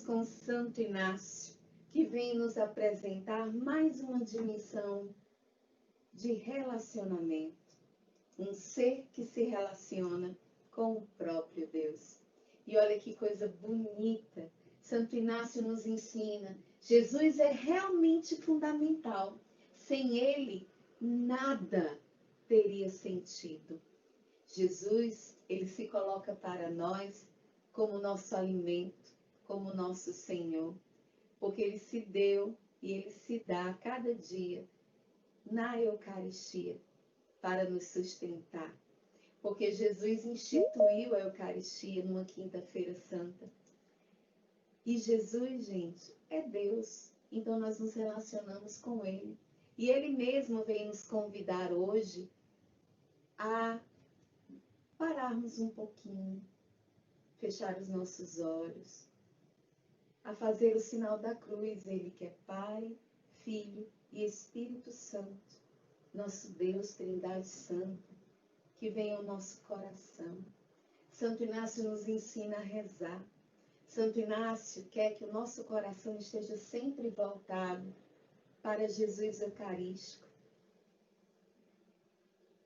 com Santo Inácio, que vem nos apresentar mais uma dimensão de relacionamento. Um ser que se relaciona com o próprio Deus. E olha que coisa bonita. Santo Inácio nos ensina. Jesus é realmente fundamental. Sem ele, nada teria sentido. Jesus, ele se coloca para nós como nosso alimento, como nosso Senhor, porque ele se deu e ele se dá a cada dia na Eucaristia para nos sustentar. Porque Jesus instituiu a Eucaristia numa quinta-feira santa. E Jesus, gente, é Deus. Então nós nos relacionamos com ele. E ele mesmo vem nos convidar hoje a pararmos um pouquinho, fechar os nossos olhos, a fazer o sinal da cruz, ele que é Pai, Filho e Espírito Santo, nosso Deus, Trindade Santa, que vem ao nosso coração. Santo Inácio nos ensina a rezar. Santo Inácio quer que o nosso coração esteja sempre voltado para Jesus Eucarístico.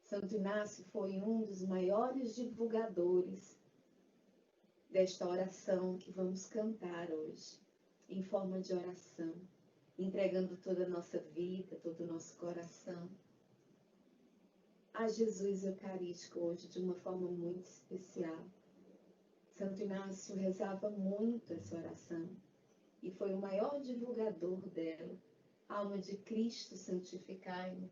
Santo Inácio foi um dos maiores divulgadores desta oração que vamos cantar hoje, em forma de oração, entregando toda a nossa vida, todo o nosso coração a Jesus Eucarístico hoje, de uma forma muito especial. Santo Inácio rezava muito essa oração e foi o maior divulgador dela. Alma de Cristo, santificai-me.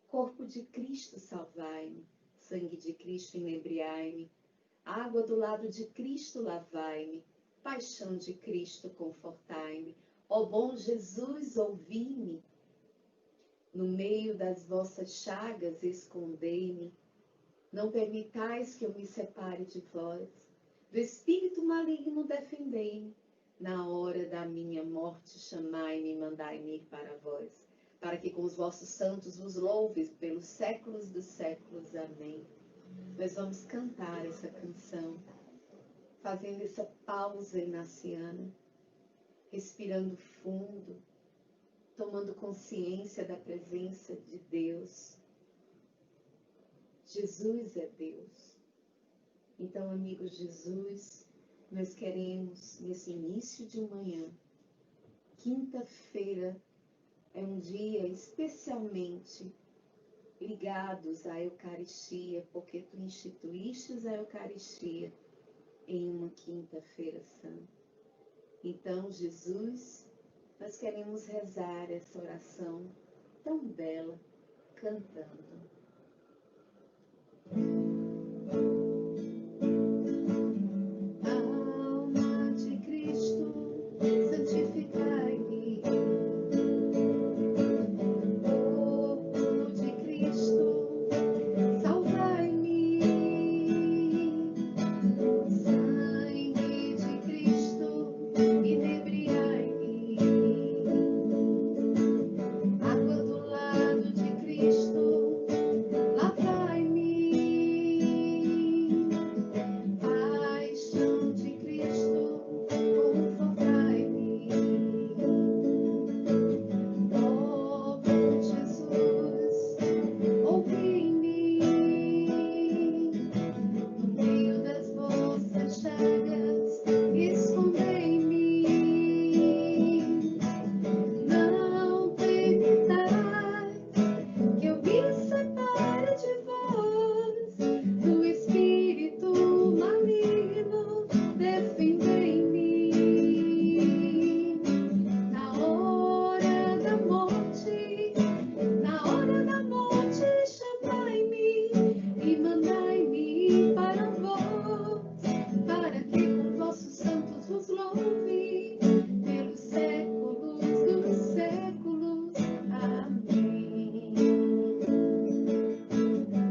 Corpo de Cristo, salvai-me. Sangue de Cristo, inebriai-me. Água do lado de Cristo, lavai-me. Paixão de Cristo, confortai-me. Ó bom Jesus, ouvi-me. No meio das vossas chagas, escondei-me. Não permitais que eu me separe de vós. Do espírito maligno, defendei-me. Na hora da minha morte, chamai-me e mandai-me ir para vós, para que com os vossos santos vos louve pelos séculos dos séculos. Amém. Nós vamos cantar essa canção, fazendo essa pausa inaciana, respirando fundo, tomando consciência da presença de Deus. Jesus é Deus. Então, amigo Jesus, nós queremos, nesse início de manhã, quinta-feira, é um dia especialmente ligados à Eucaristia, porque tu instituístes a Eucaristia em uma quinta-feira santa. Então, Jesus, nós queremos rezar essa oração tão bela, cantando. Alma de Cristo, santificai-me. Corpo de Cristo, salvai-me. Sangue de Cristo, inebriai-me. Água do lado de Cristo, lavai-me. Paixão de Cristo, confortai-me. Ó bom Jesus, ouvi-me. No meio das vossas chagas, escondei-me. Não permitais que eu me separe de vós. Do espírito maligno, defendei-me. Na hora da morte, chamai-me e mandai-me para vós, para que com vossos santos vos louve pelos séculos dos séculos. Amém.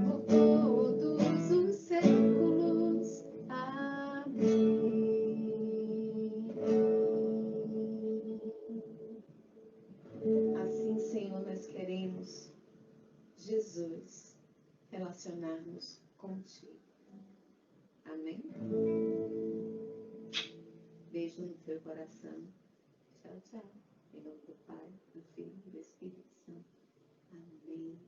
Por todos os séculos. Amém. Assim, Senhor, nós queremos, Jesus, relacionar-nos contigo. Amém? Beijo no teu seu coração. Tchau, tchau. Em nome do Pai, do Filho e do Espírito Santo. Amém.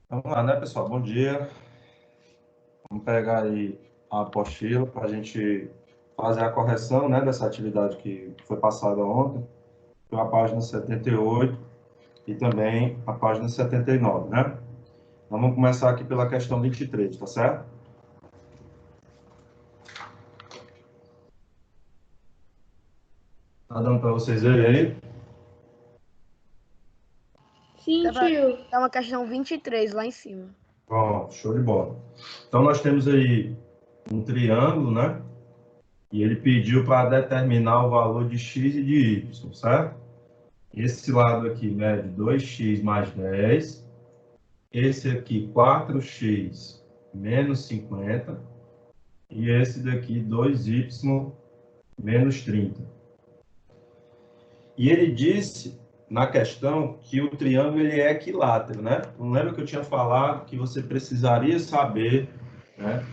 Vamos lá, né, pessoal? Bom dia. Vamos pegar aí a apostila para a gente fazer a correção, né, dessa atividade que foi passada ontem, a página 78 e também a página 79, né? Então, vamos começar aqui pela questão 23, tá certo? Tá dando para vocês verem aí? Sim, tio. Tá uma questão 23 lá em cima. Ó, show de bola. Então, nós temos aí um triângulo, né? E ele pediu para determinar o valor de x e de y, certo? Esse lado aqui mede 2x mais 10. Esse aqui, 4x menos 50. E esse daqui, 2y menos 30. E ele disse, na questão, que o triângulo ele é equilátero, né? Não lembra que eu tinha falado que você precisaria saber, né,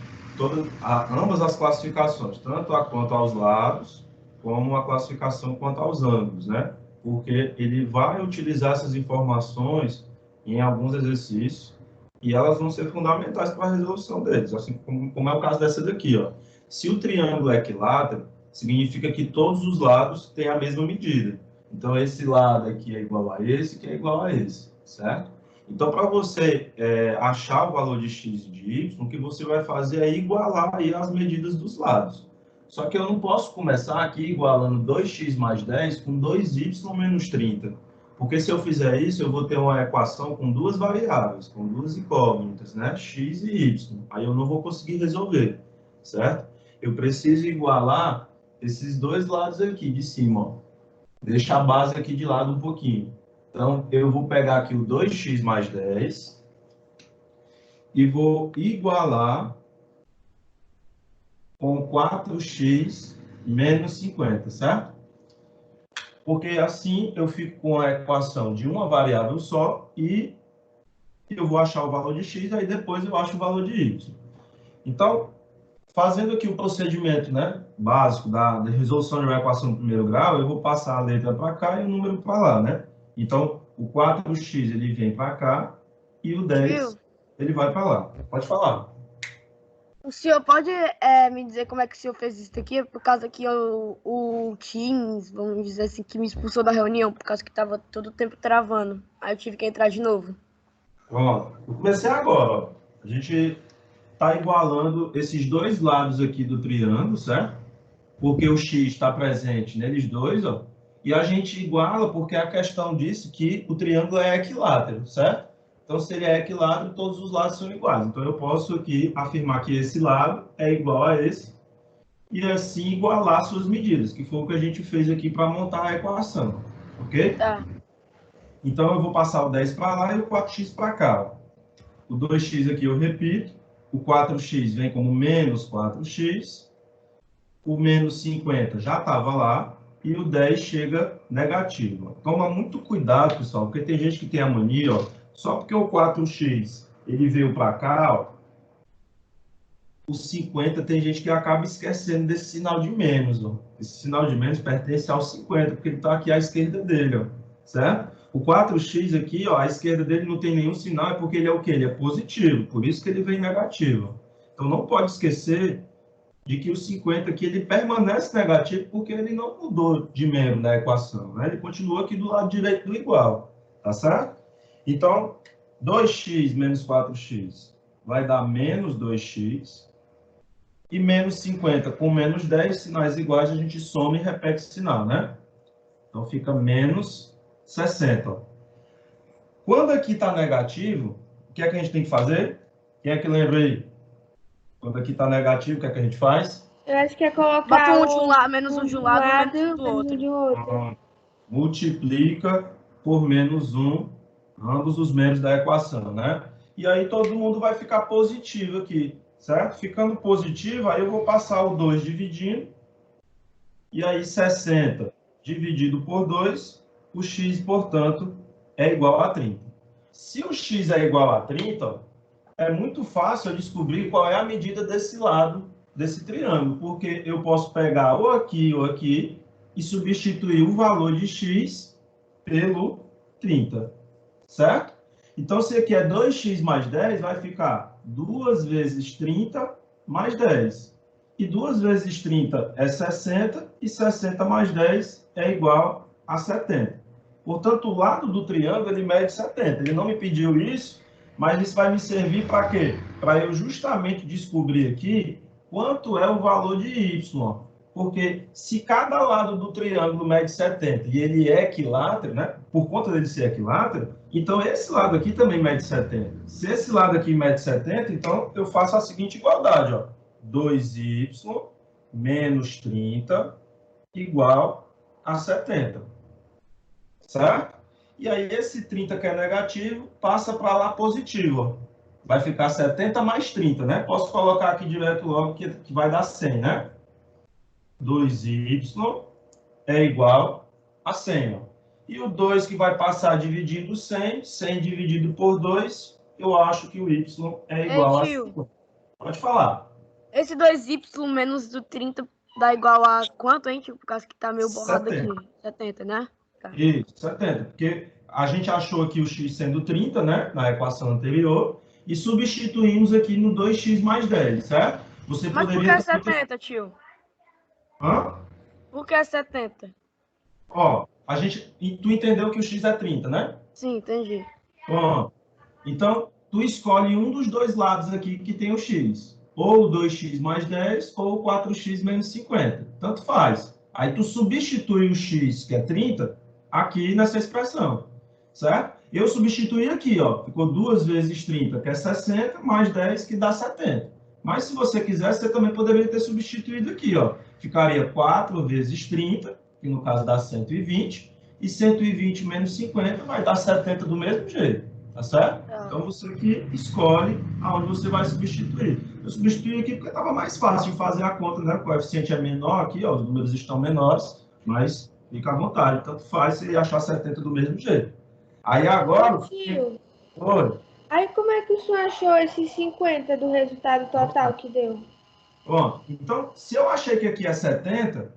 ambas as classificações, tanto quanto aos lados, como a classificação quanto aos ângulos, né? Porque ele vai utilizar essas informações em alguns exercícios e elas vão ser fundamentais para a resolução deles, assim como é o caso dessa daqui, ó. Se o triângulo é equilátero, significa que todos os lados têm a mesma medida. Então, esse lado aqui é igual a esse, que é igual a esse, certo? Então, para você achar o valor de x e de y, o que você vai fazer é igualar aí as medidas dos lados. Só que eu não posso começar aqui igualando 2x mais 10 com 2y menos 30. Porque se eu fizer isso, eu vou ter uma equação com duas variáveis, com duas incógnitas, né? X e y. Aí eu não vou conseguir resolver, certo? Eu preciso igualar esses dois lados aqui de cima, ó. Deixa a base aqui de lado um pouquinho. Então, eu vou pegar aqui o 2x mais 10 e vou igualar com 4x menos 50, certo? Porque assim eu fico com a equação de uma variável só e eu vou achar o valor de x, aí depois eu acho o valor de y. Então, fazendo aqui o procedimento, né, básico da resolução de uma equação de primeiro grau, eu vou passar a letra para cá e o número para lá, né? Então, o 4x ele vem para cá e o 10 ele vai para lá. Pode falar. O senhor pode me dizer como é que o senhor fez isso aqui? Por causa que o Teams, vamos dizer assim, que me expulsou da reunião, por causa que estava todo o tempo travando. Aí eu tive que entrar de novo. Pronto. Eu comecei agora, ó. A gente está igualando esses dois lados aqui do triângulo, certo? Porque o x está presente neles dois, ó. E a gente iguala porque a questão disse que o triângulo é equilátero, certo? Então, se ele é equilátero, todos os lados são iguais. Então, eu posso aqui afirmar que esse lado é igual a esse e assim igualar suas medidas, que foi o que a gente fez aqui para montar a equação, ok? Tá. Então, eu vou passar o 10 para lá e o 4x para cá, ó. O 2x aqui eu repito, o 4x vem como menos 4x, o menos 50 já estava lá, e o 10 chega negativo. Toma muito cuidado, pessoal, porque tem gente que tem a mania, ó, só porque o 4x ele veio para cá, ó, o 50 tem gente que acaba esquecendo desse sinal de menos. Ó. Esse sinal de menos pertence ao 50, porque ele está aqui à esquerda dele, ó, certo? O 4x aqui, ó, à esquerda dele não tem nenhum sinal, é porque ele é o quê? Ele é positivo, por isso que ele vem negativo. Então não pode esquecer de que o 50 aqui ele permanece negativo porque ele não mudou de membro na equação, né? Ele continua aqui do lado direito do igual, tá certo? Então, 2x menos 4x vai dar menos 2x, e menos 50 com menos 10, sinais iguais, a gente soma e repete o sinal, né? Então, fica menos 60. Ó. Quando aqui está negativo, o que é que a gente tem que fazer? Quem é que lembra aí? Quando aqui está negativo, o que é que a gente faz? Eu acho que é colocar Bota um de um lado, menos um de um lado, menos do menos outro. de outro. Multiplica por menos 1, ambos os membros da equação, né? E aí todo mundo vai ficar positivo aqui, certo? Ficando positivo, aí eu vou passar o 2 dividindo, E aí 60 dividido por 2, o x, portanto, é igual a 30. Se o x é igual a 30, é muito fácil eu descobrir qual é a medida desse lado desse triângulo, porque eu posso pegar ou aqui e substituir o valor de x pelo 30, certo? Então, se aqui é 2x mais 10, vai ficar 2 vezes 30 mais 10. E 2 vezes 30 é 60, e 60 mais 10 é igual a 70. Portanto, o lado do triângulo, ele mede 70. Ele não me pediu isso, mas isso vai me servir para quê? Para eu justamente descobrir aqui quanto é o valor de y. Porque se cada lado do triângulo mede 70 e ele é equilátero, né? Por conta dele ser equilátero, então esse lado aqui também mede 70. Se esse lado aqui mede 70, então eu faço a seguinte igualdade, ó. 2y menos 30 igual a 70. Certo? E aí esse 30 que é negativo passa para lá positivo. Vai ficar 70 mais 30, né? Posso colocar aqui direto logo que vai dar 100, né? 2y é igual a 100. Ó. E o 2 que vai passar dividindo 100, 100 dividido por 2, eu acho que o y é Ei, igual a tio, 50. Pode falar. esse 2y menos do 30 dá igual a quanto, hein, tio? Por causa que tá meio borrado 70. aqui. 70, né? Tá. Isso, 70. Porque a gente achou aqui o x sendo 30, né? Na equação anterior. E substituímos aqui no 2x mais 10, certo? Você Mas por poderia que também ter... 70, tio? Hã? Por que 70? Ó, tu entendeu que o x é 30, né? Sim, entendi. Ó, então, tu escolhe um dos dois lados aqui que tem o x. Ou o 2x mais 10, ou o 4x menos 50. Tanto faz. Aí tu substitui o x, que é 30, aqui nessa expressão. Certo? Eu substituí aqui, ó. Ficou 2 vezes 30, que é 60, mais 10, que dá 70. Mas se você quisesse, você também poderia ter substituído aqui, ó. Ficaria 4 vezes 30, que no caso dá 120, e 120 menos 50 vai dar 70 do mesmo jeito. Tá certo? Tá. Então você que escolhe aonde você vai substituir. Eu substituí aqui porque estava mais fácil de fazer a conta, né? O coeficiente é menor aqui, ó, os números estão menores, mas fica à vontade, tanto faz se achar 70 do mesmo jeito. Aí agora. Tio, Oi. aí como é que o senhor achou esses 50 do resultado total que deu? Bom, então, se eu achei que aqui é 70,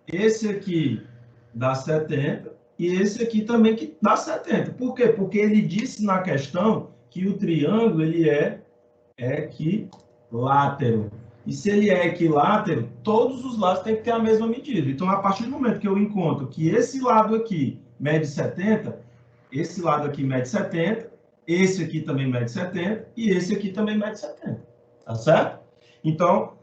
esse aqui dá 70 e esse aqui também que dá 70. Por quê? Porque ele disse na questão que o triângulo ele é equilátero. E se ele é equilátero, todos os lados têm que ter a mesma medida. Então, a partir do momento que eu encontro que esse lado aqui mede 70, esse lado aqui mede 70, esse aqui também mede 70 e esse aqui também mede 70. Tá certo? Então,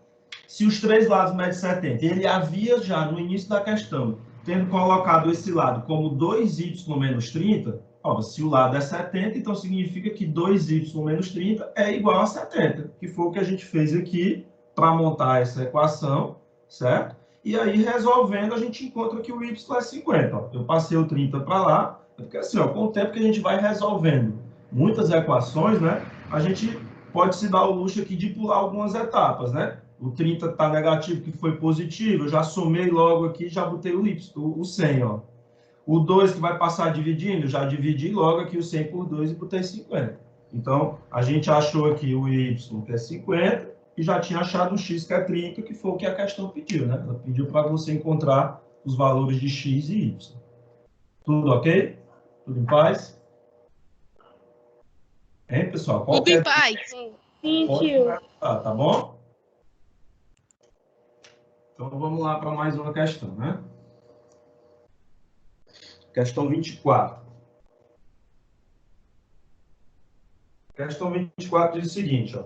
se os três lados medem 70, ele havia já no início da questão, tendo colocado esse lado como 2y menos 30, ó, se o lado é 70, então significa que 2y menos 30 é igual a 70, que foi o que a gente fez aqui para montar essa equação, certo? E aí, resolvendo, a gente encontra que o y é 50. Ó. Eu passei o 30 para lá, porque assim, ó, com o tempo que a gente vai resolvendo muitas equações, né, a gente pode se dar o luxo aqui de pular algumas etapas, né? O 30 está negativo, que foi positivo, eu já somei logo aqui, já botei o 100, ó. O 2 que vai passar dividindo, já dividi logo aqui o 100 por 2 e botei 50. Então, a gente achou aqui o y, que é 50, e já tinha achado o x, que é 30, que foi o que a questão pediu, né? Ela pediu para você encontrar os valores de x e y. Tudo ok? Tudo em paz? Hein, pessoal? Tudo em paz. Sim. Sim, Pode tio. começar, tá bom? Então, vamos lá para mais uma questão, né? Questão 24. Questão 24 diz o seguinte, ó.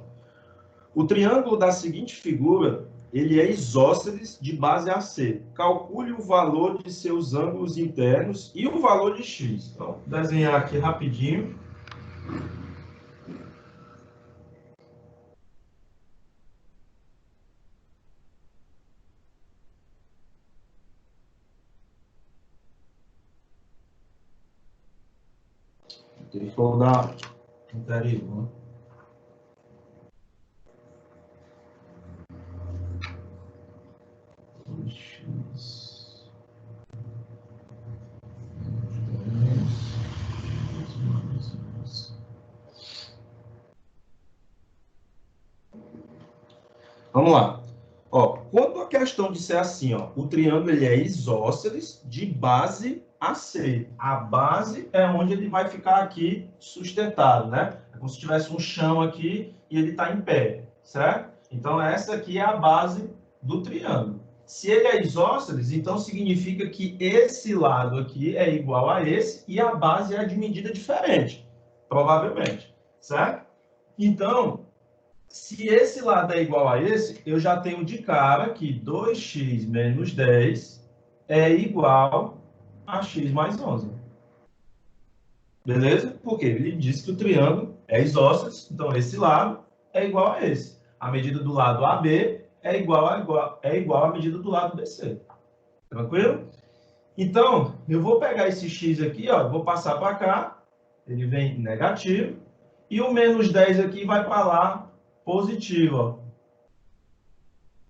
O triângulo da seguinte figura, ele é isósceles de base AC. Calcule o valor de seus ângulos internos e o valor de x. Então, vou desenhar aqui rapidinho. Tem que rodar interior, né? X. Vamos lá. Ó, quando a questão de ser assim, ó, o triângulo ele é isósceles de base a C. A base é onde ele vai ficar aqui sustentado, né? É como se tivesse um chão aqui e ele está em pé, certo? Então, essa aqui é a base do triângulo. Se ele é isósceles, então significa que esse lado aqui é igual a esse e a base é de medida diferente, provavelmente, certo? Então, se esse lado é igual a esse, eu já tenho de cara que 2x menos 10 é igual a x mais 11. Beleza? Porque ele diz que o triângulo é isósceles, então esse lado é igual a esse. A medida do lado AB é igual à medida do lado BC. Tranquilo? Então, eu vou pegar esse x aqui, ó, vou passar para cá, ele vem negativo, e o menos 10 aqui vai para lá, positivo, ó.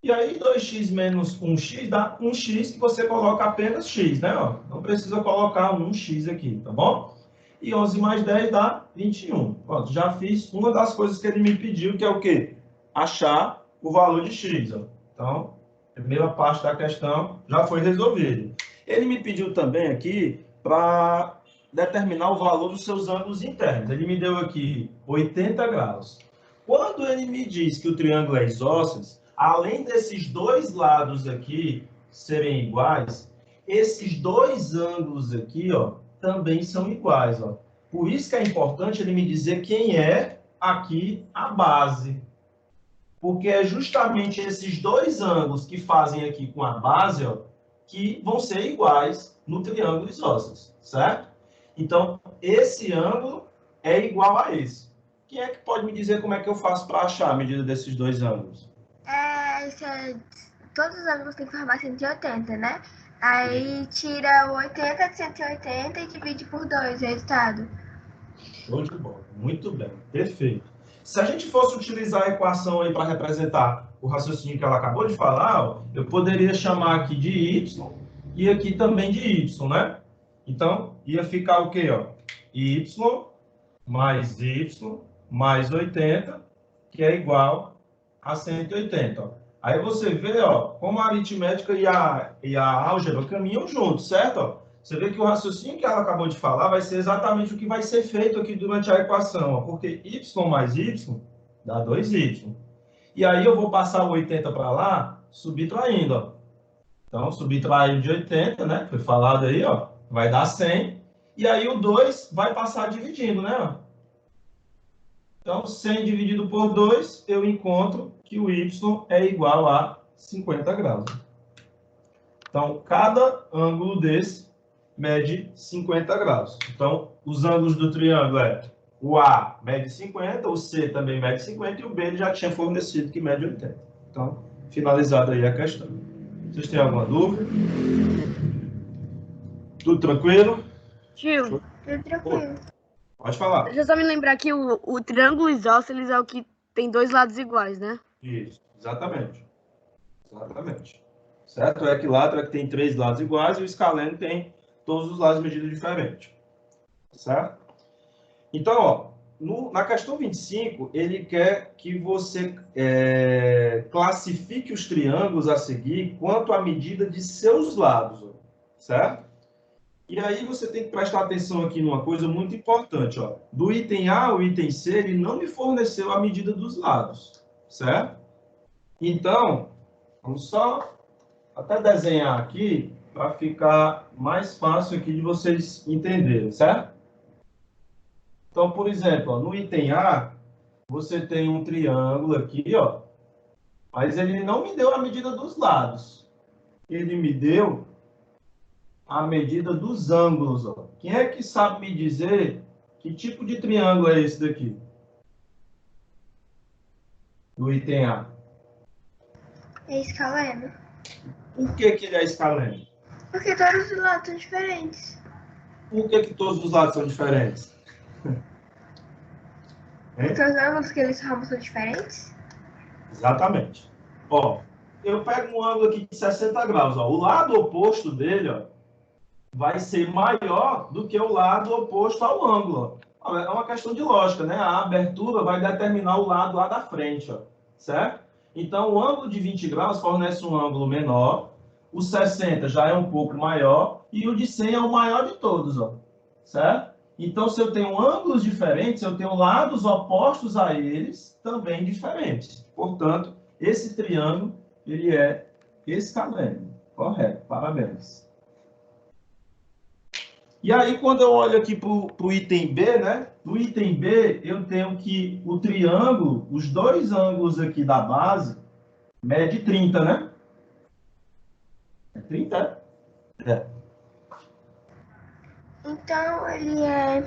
E aí, 2x menos 1x dá 1x, que você coloca apenas x, né? Ó? Não precisa colocar 1x aqui, tá bom? E 11 mais 10 dá 21. Pronto, já fiz uma das coisas que ele me pediu, que é o quê? Achar o valor de x, ó. Então, a primeira parte da questão já foi resolvida. Ele me pediu também aqui para determinar o valor dos seus ângulos internos. Ele me deu aqui 80 graus. Quando ele me diz que o triângulo é isósceles, além desses dois lados aqui serem iguais, esses dois ângulos aqui, ó, também são iguais, ó. Por isso que é importante ele me dizer quem é aqui a base. Porque é justamente esses dois ângulos que fazem aqui com a base, ó, que vão ser iguais no triângulo isósceles, certo? Então, esse ângulo é igual a esse. Quem é que pode me dizer como é que eu faço para achar a medida desses dois ângulos? Todos os ângulos têm que formar 180, né? Aí tira 80 de 180 e divide por 2 o resultado. Show de bola. Muito bem. Perfeito. Se a gente fosse utilizar a equação aí para representar o raciocínio que ela acabou de falar, ó, eu poderia chamar aqui de y e aqui também de y, né? Então, ia ficar o quê? Ó? Y mais 80, que é igual a 180. Ó. Aí você vê, ó, como a aritmética e a álgebra caminham juntos, certo? Ó, você vê que o raciocínio que ela acabou de falar vai ser exatamente o que vai ser feito aqui durante a equação, ó, porque y mais y dá 2y. E aí eu vou passar o 80 para lá, subtraindo. Ó. Então, subtraindo de 80, né? Foi falado aí, ó, vai dar 100. E aí o 2 vai passar dividindo, né? Ó. Então, 100 dividido por 2, eu encontro que o y é igual a 50 graus. Então, cada ângulo desse mede 50 graus. Então, os ângulos do triângulo é o A mede 50, o C também mede 50 e o B ele já tinha fornecido que mede 80. Então, finalizada aí a questão. Vocês têm alguma dúvida? Tudo tranquilo? Tio, Tudo tranquilo. Pode falar. deixa eu só me lembrar que o triângulo isósceles é o que tem dois lados iguais, né? Isso, exatamente. Exatamente. Certo? O equilátero é que tem 3 lados iguais e o escaleno tem todos os lados de medida diferente. Certo? Então, ó, na questão 25, ele quer que você classifique os triângulos a seguir quanto à medida de seus lados. Ó, certo? E aí você tem que prestar atenção aqui numa coisa muito importante. Ó. Do item A ao item C, ele não me forneceu a medida dos lados. Certo? Então, vamos só até desenhar aqui para ficar mais fácil aqui de vocês entenderem, certo? Então, por exemplo, ó, no item A, você tem um triângulo aqui, ó, mas ele não me deu a medida dos lados. Ele me deu a medida dos ângulos. Ó. Quem é que sabe me dizer que tipo de triângulo é esse daqui? Do item A. É escaleno. Por que que ele é escaleno? Porque todos os lados são diferentes. Por que que todos os lados são diferentes? Porque os ângulos que eles formam são diferentes? Exatamente. Ó, eu pego um ângulo aqui de 60 graus. Ó. O lado oposto dele, ó, vai ser maior do que o lado oposto ao ângulo. Ó. É uma questão de lógica, né? A abertura vai determinar o lado lá da frente, ó, certo? Então, o ângulo de 20 graus fornece um ângulo menor, o 60 já é um pouco maior, e o de 100 é o maior de todos, ó, certo? Então, se eu tenho ângulos diferentes, eu tenho lados opostos a eles, também diferentes. Portanto, esse triângulo, ele é escaleno. Correto, parabéns. E aí, quando eu olho aqui para o item B, né? No item B, eu tenho que o triângulo, os dois ângulos aqui da base, mede 30, né? É 30? É. Então, ele é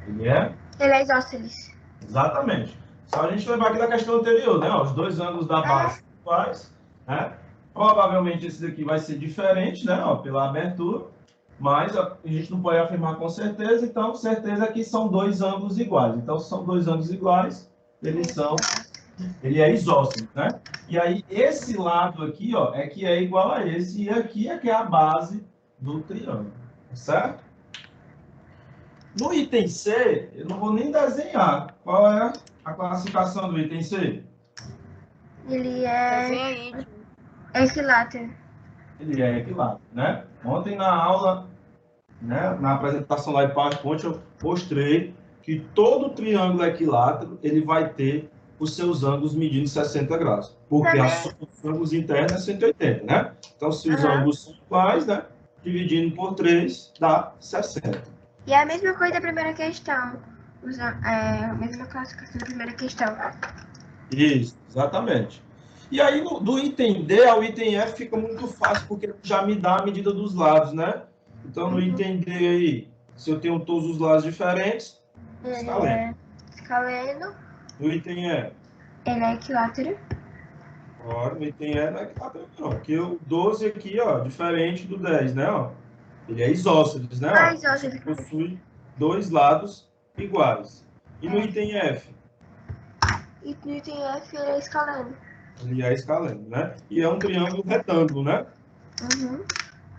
Ele é? Ele é isósceles. Exatamente. Só a gente lembrar aqui da questão anterior, né? Ó, os dois ângulos da base são iguais, né? Provavelmente esse daqui vai ser diferente, né? Ó, pela abertura, mas a gente não pode afirmar com certeza, então certeza é que são dois ângulos iguais. Então, se são dois ângulos iguais, ele é isósceles, né? E aí, esse lado aqui, ó, é que é igual a esse, e aqui é que é a base do triângulo, certo? No item C, eu não vou nem desenhar. Qual é a classificação do item C? Ele é Desenha aí. equilátero. Ele é equilátero, né? Ontem na aula, né, na apresentação lá de PowerPoint, eu mostrei que todo triângulo equilátero, ele vai ter os seus ângulos medindo 60 graus. Porque a soma dos ângulos internos é 180, né? Então, se os ângulos são iguais, né? Dividindo por 3, dá 60. E é a mesma coisa da primeira questão. A mesma classificação da primeira questão. Isso, exatamente. E aí, do item D ao item F fica muito fácil, porque já me dá a medida dos lados, né? Então, no item D aí, se eu tenho todos os lados diferentes, escaleno. É escaleno. No item E, Ele é equilátero. ó, no item E não é equilátero não, porque o 12 aqui, ó, diferente do 10, né? Ó, ele é isósceles, né? Ó, Isósceles. possui dois lados iguais. E no item F? E no item F ele é escaleno. Ele é escaleno, né? E é um triângulo retângulo, né? Uhum.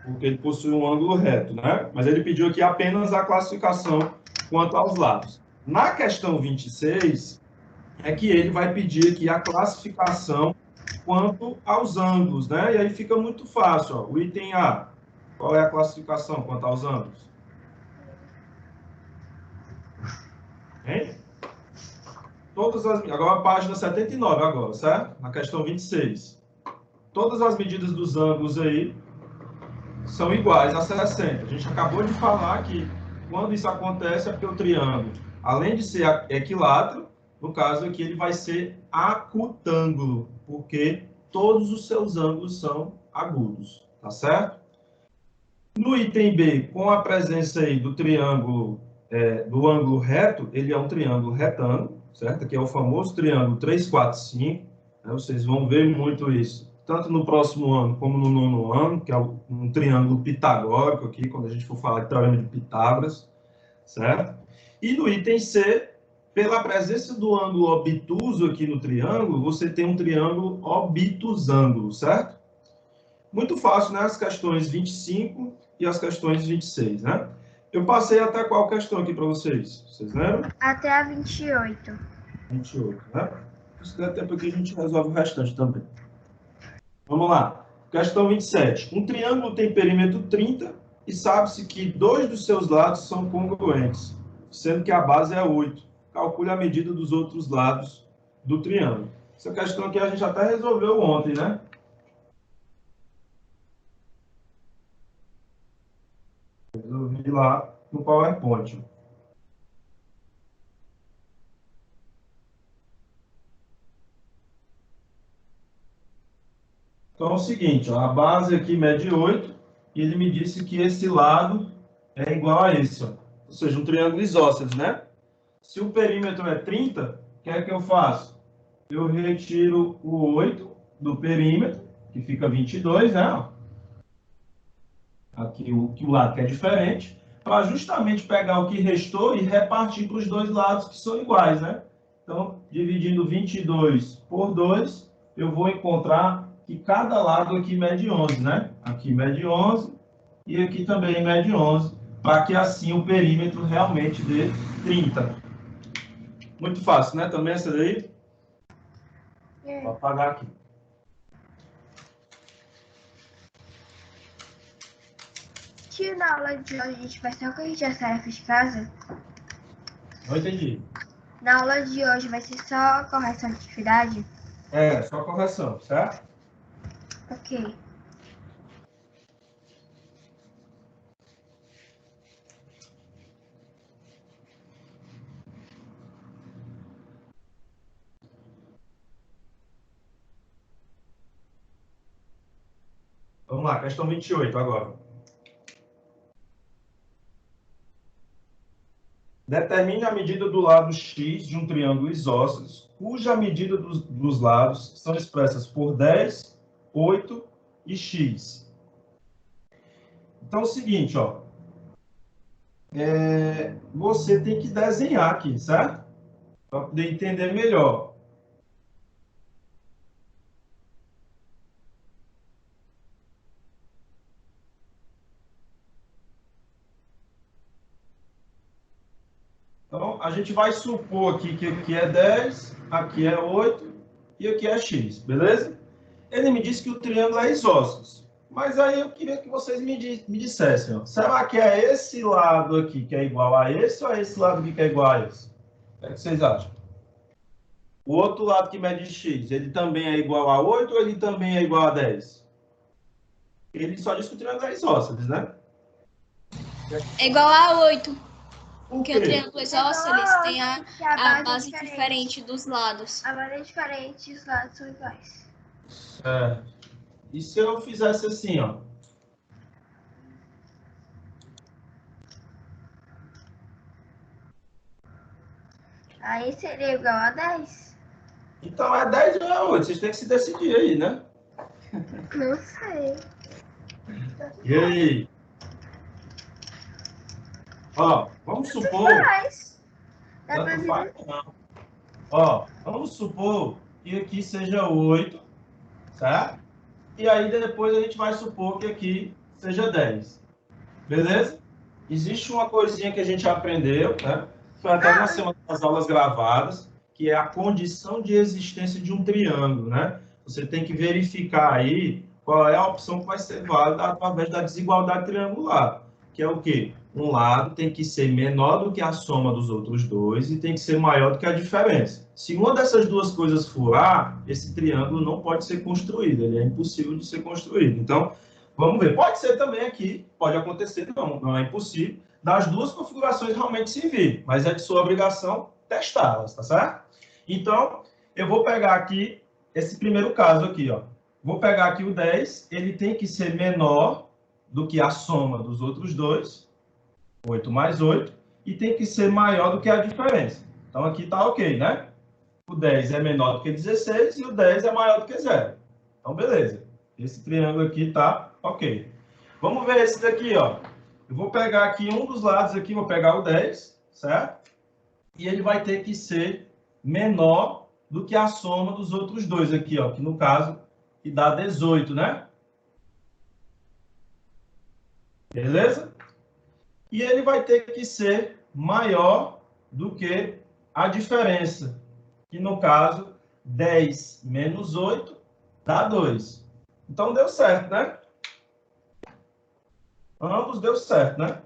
Porque ele possui um ângulo reto, né? Mas ele pediu aqui apenas a classificação quanto aos lados. Na questão 26, é que ele vai pedir aqui a classificação quanto aos ângulos, né? E aí fica muito fácil, ó. O item A, qual é a classificação quanto aos ângulos? Hein? Agora a página 79 agora, certo? Na questão 26. Todas as medidas dos ângulos aí são iguais a 60. A gente acabou de falar que quando isso acontece é porque o triângulo, além de ser equilátero, no caso aqui ele vai ser acutângulo, porque todos os seus ângulos são agudos, tá certo? No item B, com a presença aí do triângulo, do ângulo reto, ele é um triângulo retângulo, certo? Aqui é o famoso triângulo 3, 4, 5, né? Vocês vão ver muito isso, tanto no próximo ano como no nono ano, que é um triângulo pitagórico aqui, quando a gente for falar de teorema de Pitágoras, certo? E no item C, pela presença do ângulo obtuso aqui no triângulo, você tem um triângulo obtusângulo, certo? Muito fácil, né? As questões 25 e as questões 26, né? Eu passei até qual questão aqui para vocês? Vocês lembram? Até a 28. 28, né? Se der tempo aqui, a gente resolve o restante também. Vamos lá. Questão 27. Um triângulo tem perímetro 30 e sabe-se que dois dos seus lados são congruentes, sendo que a base é 8. Calcule a medida dos outros lados do triângulo. Essa questão aqui a gente até resolveu ontem, né? Resolvi lá no PowerPoint. Então é o seguinte, ó, a base aqui mede 8 e ele me disse que esse lado é igual a esse, ó. Ou seja, um triângulo isósceles, né? Se o perímetro é 30, o que é que eu faço? Eu retiro o 8 do perímetro, que fica 22, né? Aqui o lado que é diferente, para justamente pegar o que restou e repartir para os dois lados que são iguais, né? Então, dividindo 22 por 2, eu vou encontrar que cada lado aqui mede 11, né? Aqui mede 11 e aqui também mede 11, para que assim o perímetro realmente dê 30. Muito fácil, né? Também essa daí? Vou apagar aqui. Tio, na aula de hoje a gente vai só corrigir as tarefas de casa? Não entendi. Na aula de hoje vai ser só correção de atividade? É, só correção, certo? Ok. Vamos lá, questão 28 agora. Determine a medida do lado x de um triângulo isósceles, cuja medida dos lados são expressas por 10, 8 e x. Então é o seguinte, ó. Você tem que desenhar aqui, certo? Para poder entender melhor. Então, a gente vai supor aqui que aqui é 10, aqui é 8 e aqui é x, beleza? Ele me disse que o triângulo é isósceles. Mas aí eu queria que vocês me dissessem, ó, será que é esse lado aqui que é igual a esse ou é esse lado aqui que é igual a esse? O que vocês acham? O outro lado que mede x, ele também é igual a 8 ou ele também é igual a 10? Ele só disse que o triângulo é isósceles, né? É igual a 8, Por porque o quê? triângulo isósceles tem a base é diferente dos lados. A base é diferente e os lados são iguais. E se eu fizesse assim, ó? Aí seria igual a 10? Então é 10 ou é 8? Vocês têm que se decidir aí, né? Não sei. E aí? Ó, vamos supor... Faz. Dá pra Tanto ver. faz, não. Ó, vamos supor que aqui seja 8, certo? E aí depois a gente vai supor que aqui seja 10. Beleza? Existe uma coisinha que a gente aprendeu, né? Foi até uma semana das aulas gravadas, que é a condição de existência de um triângulo, né? Você tem que verificar aí qual é a opção que vai ser válida através da desigualdade triangular, que é o quê? Um lado tem que ser menor do que a soma dos outros dois e tem que ser maior do que a diferença. Se uma dessas duas coisas furar, esse triângulo não pode ser construído, ele é impossível de ser construído. Então, vamos ver. Pode ser também aqui, pode acontecer, não é impossível, das duas configurações realmente se vir, mas é de sua obrigação testá-las, tá certo? Então, eu vou pegar aqui esse primeiro caso aqui, ó. Vou pegar aqui o 10, ele tem que ser menor do que a soma dos outros dois, 8 mais 8, e tem que ser maior do que a diferença. Então, aqui está ok, né? O 10 é menor do que 16 e o 10 é maior do que 0. Então, beleza. Esse triângulo aqui está ok. Vamos ver esse daqui, ó. Eu vou pegar aqui um dos lados aqui, vou pegar o 10, certo? E ele vai ter que ser menor do que a soma dos outros dois aqui, ó, que no caso, que dá 18, né? Beleza? E ele vai ter que ser maior do que a diferença, que no caso, 10 menos 8 dá 2. Então, deu certo, né? Ambos deu certo, né?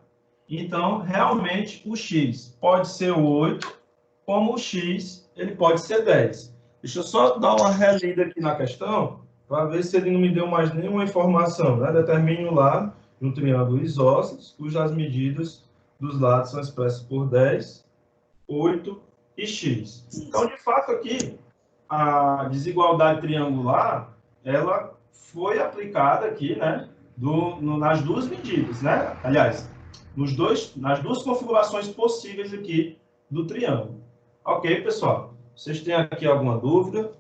Então, realmente, o x pode ser o 8, como o x ele pode ser 10. Deixa eu só dar uma relida aqui na questão, para ver se ele não me deu mais nenhuma informação, né? Determine o lado de um triângulo isósceles, cujas medidas dos lados são expressas por 10, 8 e x. Então, de fato, aqui, a desigualdade triangular, ela foi aplicada aqui, né? Nas duas medidas, né? Aliás, nas duas configurações possíveis aqui do triângulo. Ok, pessoal? Vocês têm aqui alguma dúvida?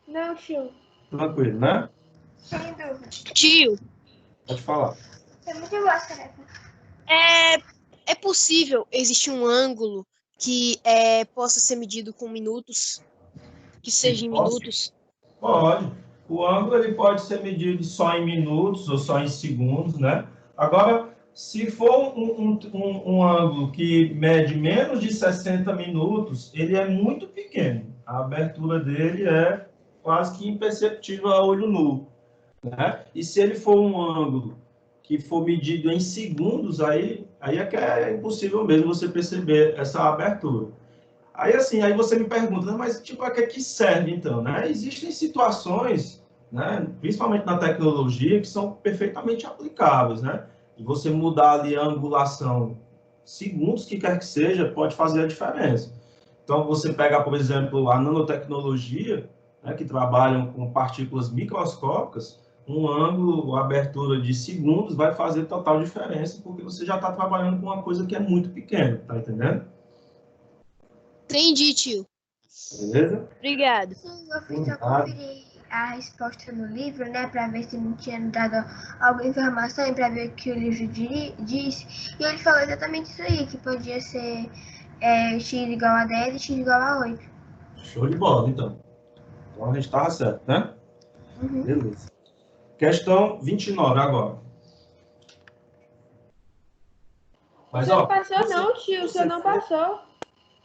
Não, tio. Tranquilo, né? Sem dúvida. Tio, Pode falar. É muito boa essa tarefa. é possível existir um ângulo que possa ser medido com minutos, que seja em minutos? Pode. O ângulo ele pode ser medido só em minutos ou só em segundos, né? Agora, se for um ângulo que mede menos de 60 minutos, ele é muito pequeno. a abertura dele é quase que imperceptível a olho nu, né? E se ele for um ângulo que for medido em segundos, aí é que é impossível mesmo você perceber essa abertura. Aí, assim, aí você me pergunta, né, mas, tipo, a que serve, então, né? Existem situações, né, principalmente na tecnologia, que são perfeitamente aplicáveis, né? E você mudar ali a angulação, segundos que quer que seja, pode fazer a diferença. Então, você pega, por exemplo, a nanotecnologia, né, que trabalham com partículas microscópicas, um ângulo, a abertura de segundos vai fazer total diferença, porque você já está trabalhando com uma coisa que é muito pequena, tá entendendo? Entendi, tio. Beleza? Obrigado. Sim, eu fiz só conferir a resposta no livro, né, para ver se não tinha dado alguma informação e para ver o que o livro diz. E ele falou exatamente isso aí, que podia ser x igual a 10 e x igual a 8. Show de bola, então. Então a gente estava certo, né? Uhum. Beleza. Questão 29 agora. Mas, Você não ó, passou não, tio. Você não passou.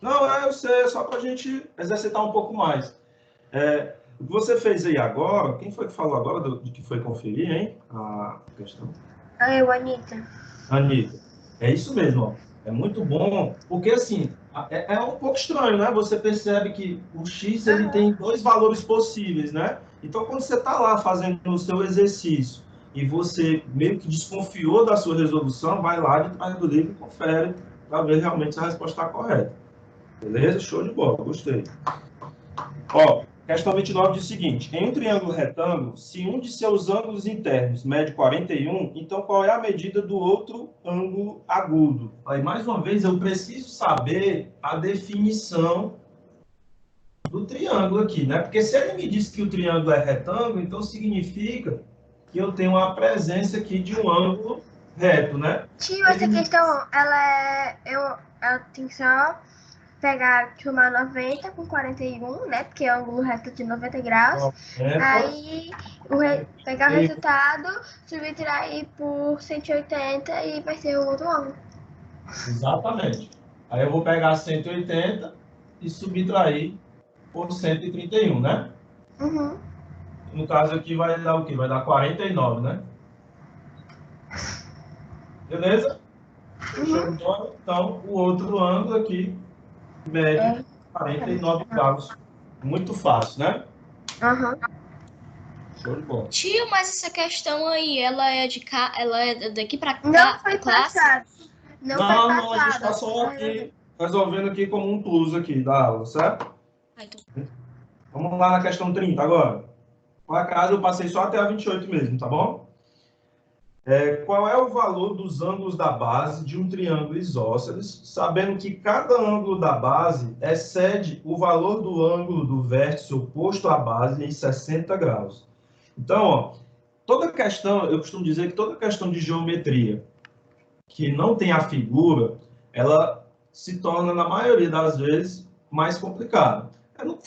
Não, eu sei, é só para a gente exercitar um pouco mais. O que você fez aí agora, quem foi que falou agora de que foi conferir, hein? A questão. Eu, Anitta. Anitta, é isso mesmo, ó. É muito bom, porque assim, é um pouco estranho, né? Você percebe que o X ele tem dois valores possíveis, né? Então, quando você está lá fazendo o seu exercício e você meio que desconfiou da sua resolução, vai lá de trás do livro e confere para ver realmente se a resposta está correta. Beleza? Show de bola, gostei. Ó, questão 29 diz o seguinte: em um triângulo retângulo, se um de seus ângulos internos mede 41, então qual é a medida do outro ângulo agudo? Aí, mais uma vez, eu preciso saber a definição do triângulo aqui, né? Porque se ele me diz que o triângulo é retângulo, então significa que eu tenho a presença aqui de um ângulo reto, né? Tio, essa questão, ela tem que só pegar, somar 90 com 41, né? Porque é o ângulo reto de 90 graus. Aí, pegar o resultado, subtrair por 180 e vai ser o outro ângulo. Exatamente. Aí eu vou pegar 180 e subtrair por 131, né? Uhum. No caso aqui vai dar o quê? Vai dar 49, né? Beleza? Uhum. Então, o outro ângulo aqui mede 49 graus. Muito fácil, né? Uhum. Show de bola. Tio, mas essa questão aí, ela é daqui pra Não foi classe? passado. Não foi Não, a gente passado. está só aqui resolvendo aqui como um plus aqui da aula, certo? Então. Vamos lá na questão 30 agora. Por acaso eu passei só até a 28 mesmo, tá bom? Qual é o valor dos ângulos da base de um triângulo isósceles, sabendo que cada ângulo da base excede o valor do ângulo do vértice oposto à base em 60 graus. Então, ó, toda questão, eu costumo dizer que toda questão de geometria que não tem a figura, ela se torna, na maioria das vezes, mais complicada.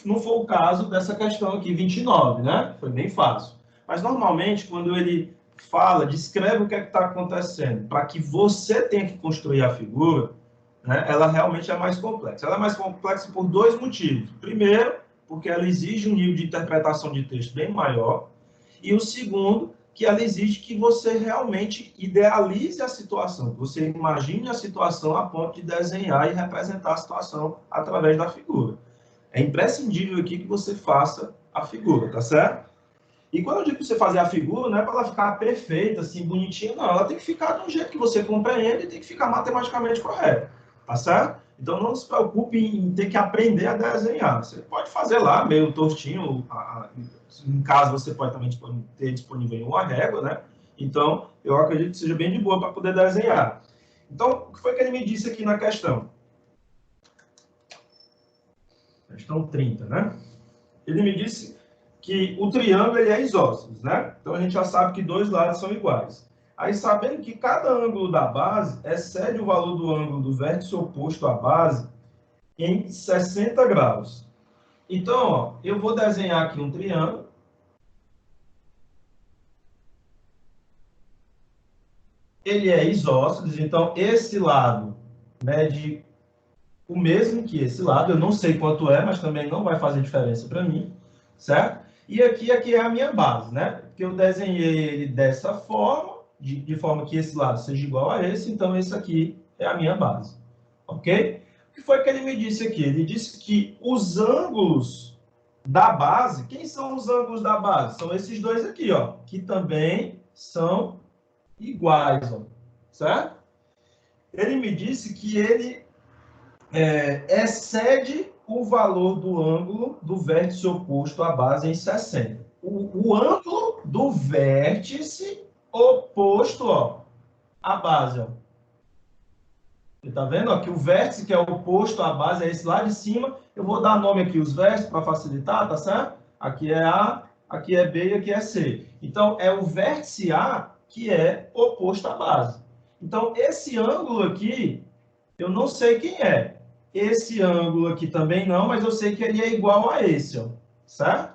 Não foi o caso dessa questão aqui, 29, né? Foi bem fácil. Mas, normalmente, quando ele fala, descreve o que é que está acontecendo, para que você tenha que construir a figura, né, ela realmente é mais complexa. Ela é mais complexa por dois motivos. Primeiro, porque ela exige um nível de interpretação de texto bem maior. E o segundo, que ela exige que você realmente idealize a situação, que você imagine a situação a ponto de desenhar e representar a situação através da figura. É imprescindível aqui que você faça a figura, tá certo? E quando eu digo que você fazer a figura, não é para ela ficar perfeita, assim, bonitinha, não. Ela tem que ficar de um jeito que você compreende e tem que ficar matematicamente correta, tá certo? Então não se preocupe em ter que aprender a desenhar. Você pode fazer lá, meio tortinho, em casa você pode também ter disponível uma régua, né? Então, eu acredito que seja bem de boa para poder desenhar. Então, o que foi que ele me disse aqui na questão? Questão 30, né? Ele me disse que o triângulo ele é isósceles, né? Então, a gente já sabe que dois lados são iguais. Aí, sabendo que cada ângulo da base excede o valor do ângulo do vértice oposto à base em 60 graus. Então, ó, eu vou desenhar aqui um triângulo. Ele é isósceles, então esse lado mede o mesmo que esse lado. Eu não sei quanto é, mas também não vai fazer diferença para mim, certo? E aqui é a minha base, né? Porque eu desenhei ele dessa forma, de forma que esse lado seja igual a esse, então esse aqui é a minha base, ok? O que foi que ele me disse aqui? Ele disse que os ângulos da base, quem são os ângulos da base? São esses dois aqui, ó, que também são iguais, ó, certo? Ele me disse que ele excede o valor do ângulo do vértice oposto à base em 60. O ângulo do vértice oposto, ó, à base, ó. Você tá vendo? Ó, que o vértice que é oposto à base é esse lá de cima. Eu vou dar nome aqui os vértices para facilitar, tá certo? Aqui é A, aqui é B e aqui é C. Então, é o vértice A que é oposto à base. Então, esse ângulo aqui, eu não sei quem é. Esse ângulo aqui também não, mas eu sei que ele é igual a esse, ó, certo?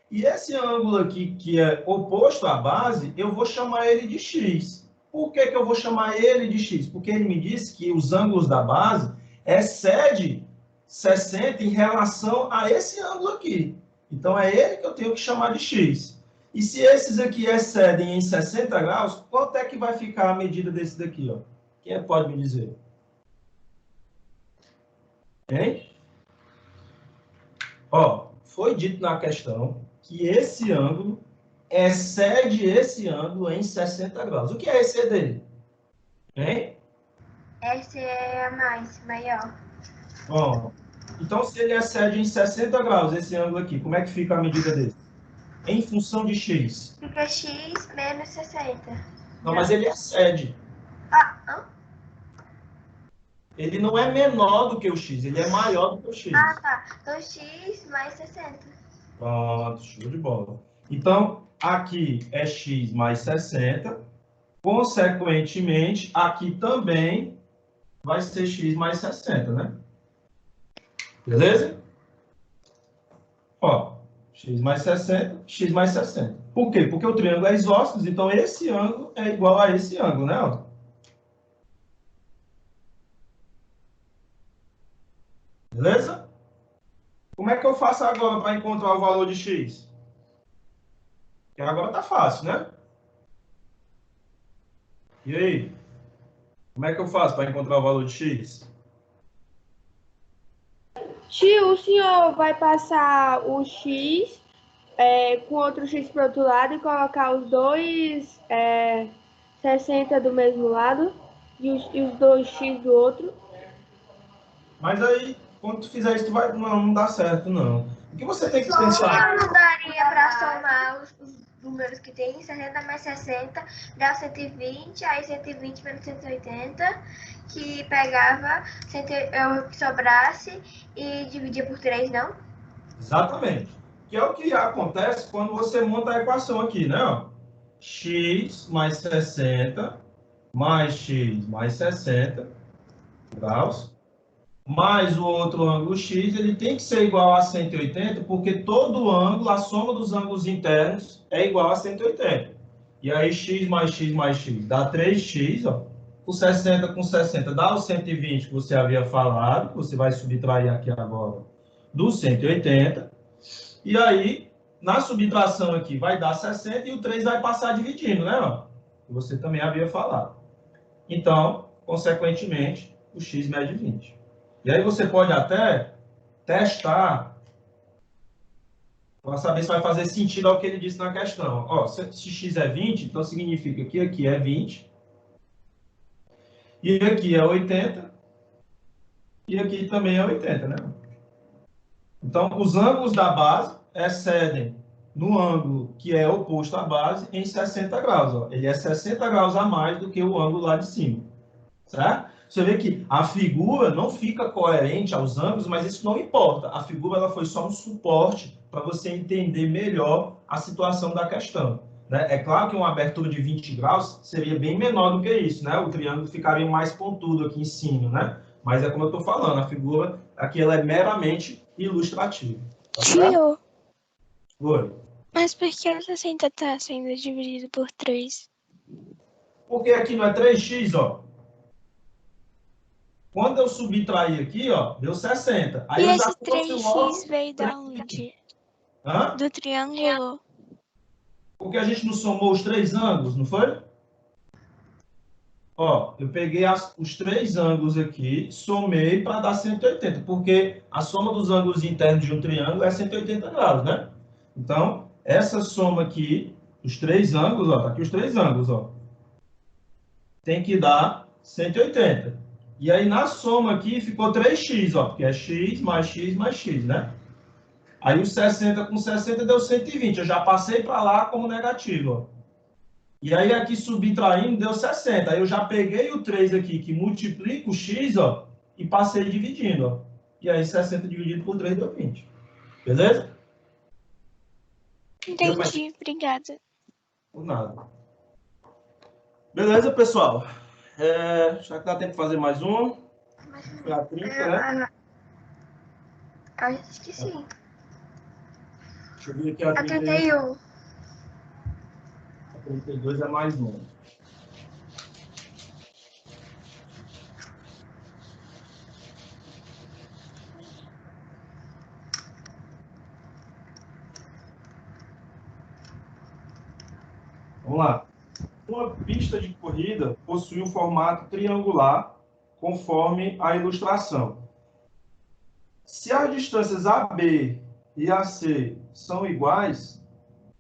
E esse ângulo aqui, que é oposto à base, eu vou chamar ele de x. Por que eu vou chamar ele de x? Porque ele me disse que os ângulos da base excedem 60 em relação a esse ângulo aqui. Então, é ele que eu tenho que chamar de x. E se esses aqui excedem em 60 graus, quanto é que vai ficar a medida desse daqui, ó? Quem pode me dizer? Hein? Ó, foi dito na questão que esse ângulo excede esse ângulo em 60 graus. O que é exceder? Hein? Esse é maior. Ó, então, se ele excede em 60 graus esse ângulo aqui, como é que fica a medida dele? Em função de x. Fica x menos 60. Não, mas ele excede. Ah, Ele não é menor do que o x, ele é maior do que o x. ah, tá. Então x mais 60. Pronto, show de bola. Então, aqui é x mais 60. Consequentemente, aqui também vai ser x mais 60, né? Beleza? Ó, x mais 60, x mais 60. Por quê? Porque o triângulo é isósceles, então esse ângulo é igual a esse ângulo, né, ó? Beleza? Como é que eu faço agora para encontrar o valor de x? Porque agora tá fácil, né? E aí? Como é que eu faço para encontrar o valor de x? Tio, o senhor vai passar o x com outro x para o outro lado e colocar os dois 60 do mesmo lado e os dois x do outro? Mas aí, quando tu fizer isso, tu vai... Não dá certo, não. O que você tem que pensar? Não daria para somar os números que tem, 60 mais 60 dá 120, aí 120 menos 180, que pegava o que sobrasse e dividia por 3, não? Exatamente. Que é o que acontece quando você monta a equação aqui, né? Ó. X mais 60 mais x mais 60 graus mais o outro ângulo x, ele tem que ser igual a 180, porque todo ângulo, a soma dos ângulos internos é igual a 180. E aí x mais x mais x dá 3x, ó. O 60 com 60 dá o 120 que você havia falado, você vai subtrair aqui agora do 180. E aí, na subtração aqui, vai dar 60 e o 3 vai passar dividindo, né? Ó? Você também havia falado. Então, consequentemente, o x mede 20. E aí você pode até testar para saber se vai fazer sentido ao que ele disse na questão. Ó, se x é 20, então significa que aqui é 20. E aqui é 80. E aqui também é 80, né? Então, os ângulos da base excedem no ângulo que é oposto à base em 60 graus. Ó. Ele é 60 graus a mais do que o ângulo lá de cima. Certo? Você vê que a figura não fica coerente aos ângulos, mas isso não importa. A figura ela foi só um suporte para você entender melhor a situação da questão. Né? É claro que uma abertura de 20 graus seria bem menor do que isso. Né? O triângulo ficaria mais pontudo aqui em cima. Né? Mas é como eu estou falando, a figura aqui ela é meramente ilustrativa. Tá certo? Tio, Oi. mas por que o 60 está sendo dividido por 3? Porque aqui não é 3x, ó. Quando eu subtrair aqui, ó, deu 60. Aí E eu já esse trouxe logo 3x veio da onde? Hã? Do triângulo. Porque a gente não somou os 3 ângulos, não foi? Ó, eu peguei os 3 ângulos aqui, somei para dar 180, porque a soma dos ângulos internos de um triângulo é 180 graus, né? Então, essa soma aqui, os 3 ângulos, ó, tá aqui os 3 ângulos, ó, tem que dar 180. E aí, na soma aqui, ficou 3x, ó, porque é x mais x mais x, né? Aí, o 60 com 60 deu 120. Eu já passei para lá como negativo, ó. E aí, aqui subtraindo, deu 60. Aí, eu já peguei o 3 aqui, que multiplica o x, ó, e passei dividindo, ó. E aí, 60 dividido por 3 deu 20. Beleza? Entendi, obrigada. Por nada. Beleza, pessoal? Já que dá tempo de fazer mais um. Foi a 30, né? Acho que sim. Deixa eu ver aqui a A 31. 31. A 32 é mais um. Vamos lá. Uma pista de corrida possui um formato triangular, conforme a ilustração. Se as distâncias AB e AC são iguais,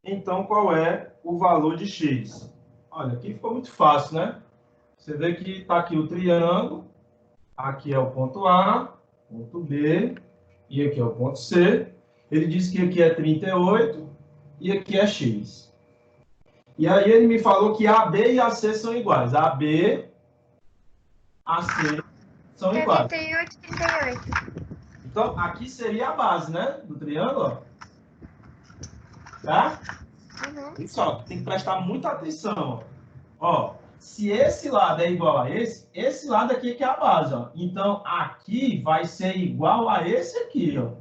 então qual é o valor de x? Olha, aqui ficou muito fácil, né? Você vê que está aqui o triângulo, aqui é o ponto A, ponto B, e aqui é o ponto C. Ele diz que aqui é 38 e aqui é x. E aí ele me falou que AB e AC são iguais. AB, AC são iguais. 38 e 38. Então, aqui seria a base, né? Do triângulo, ó. Tá? Uhum. Pessoal, tem que prestar muita atenção, ó. Se esse lado é igual a esse lado aqui que é a base, ó. Então, aqui vai ser igual a esse aqui, ó.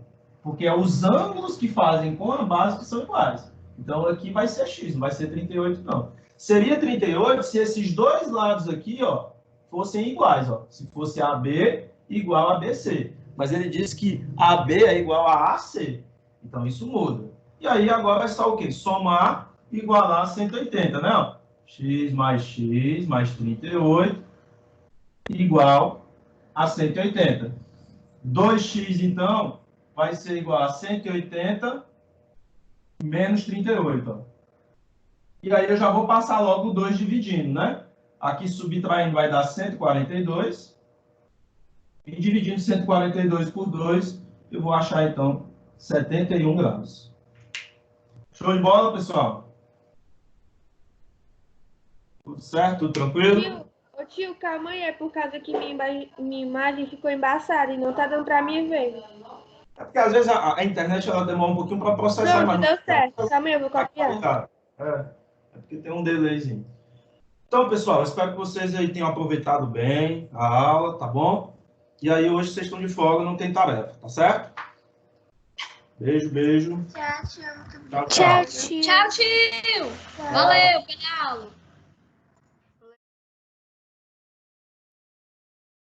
Porque é os ângulos que fazem com a base que são iguais. Então, aqui vai ser x, não vai ser 38, não. Seria 38 se esses dois lados aqui, ó, fossem iguais, ó. Se fosse AB igual a BC. Mas ele diz que AB é igual a AC. Então, isso muda. E aí, agora vai só o quê? Somar, igualar 180, né? Ó. X mais 38 igual a 180. 2x, então, vai ser igual a 180 menos 38. Ó. E aí eu já vou passar logo o 2 dividindo, né? Aqui subtraindo vai dar 142. E dividindo 142 por 2, eu vou achar, então, 71 graus. Show de bola, pessoal? Tudo certo? Tudo tranquilo? Tio, calma aí, é por causa que minha imagem ficou embaçada e não tá dando pra mim ver. É porque às vezes a internet ela demora um pouquinho para processar. Não, deu certo. Calma aí, eu vou copiar. É porque tem um delayzinho. Então, pessoal, espero que vocês aí tenham aproveitado bem a aula, tá bom? E aí hoje vocês estão de folga, não tem tarefa, tá certo? Beijo, beijo. Tchau, tio. Tchau, tio. Tchau, tio. Valeu pela aula.